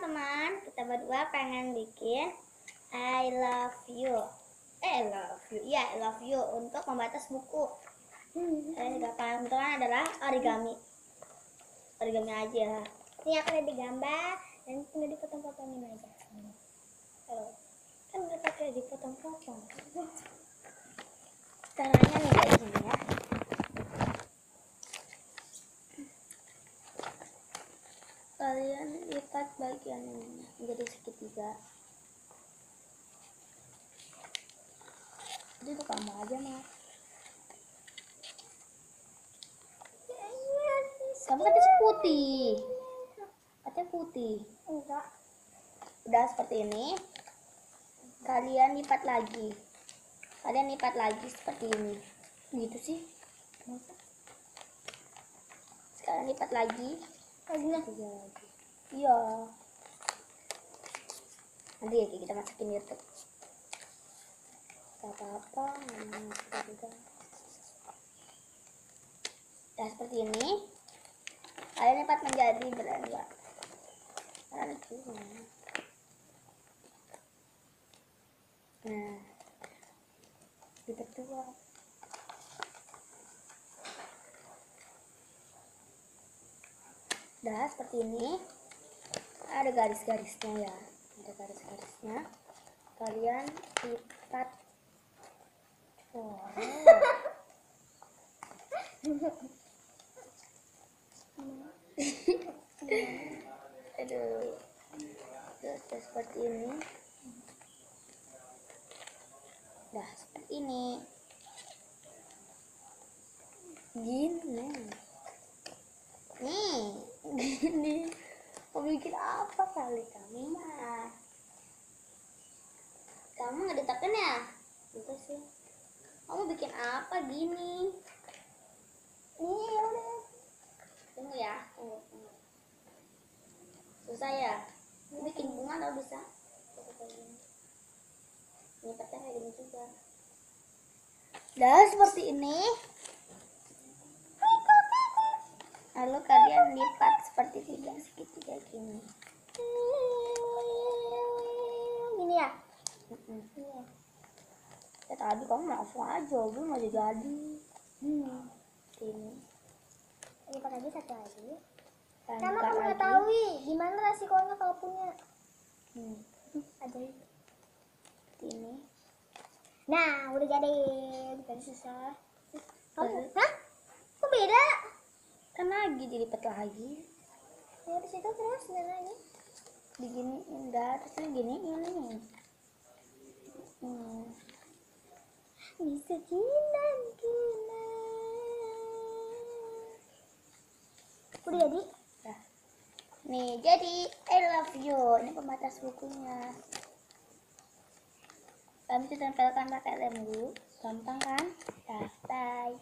teman-teman, kita berdua pengen bikin I love you. I love you untuk membatas buku. Teman-teman adalah origami. Origami aja. Ini akan digambar dan tinggal dipotong-potongin aja. Kan nggak pakai dipotong-potong. Caranya nih kayak gini ya. Kalian lipat bagian ini menjadi segitiga. Jadi itu kamu aja, Mas. Kamu katanya putih. Katanya putih. Enggak. Udah seperti ini. Kalian lipat lagi. Kalian lipat lagi seperti ini. Gitu sih. Masa? Sekarang lipat lagi. Lagi. Iya. Nanti ya kita masukin YouTube. Gak apa-apa. Nah seperti ini. Kalian lipat menjadi berdua. Nah, berdua. Dah seperti ini. Ada garis-garisnya ya. Ada garis-garisnya. Kalian lipat. Aduh. Terus seperti ini. Dah seperti ini. Gini. Nih, gini. Mau bikin apa kali kamu mah? Kamu nggak ditekan ya? Gitu sih. Kamu bikin apa gini? Nih udah. Tunggu ya. Tunggu. Susah ya? Bikin bunga atau bisa? Lipatnya kayak gini juga. Dah seperti ini. Lalu kalian lipat seperti segitiga gini. Gini ya? Iya. Ya tadi kamu langsung aja, belum aja jadi. Ini. Lipat lagi satu lagi. Karena kamu mengetahui gimana resikonya kalau punya. Ada ini. Nah, udah jadi. Bukan susah. Hah? Kok beda? Kan lagi dilipat lagi. Ya di situ terus dan lagi. Diginiin dah, terus giniin. Bisa kinan. Udah jadi? Nah. Nih jadi I love you. Ini pembatas bukunya. Kalian bisa tempelkan pakai lem dulu. Gampang kan? Bye.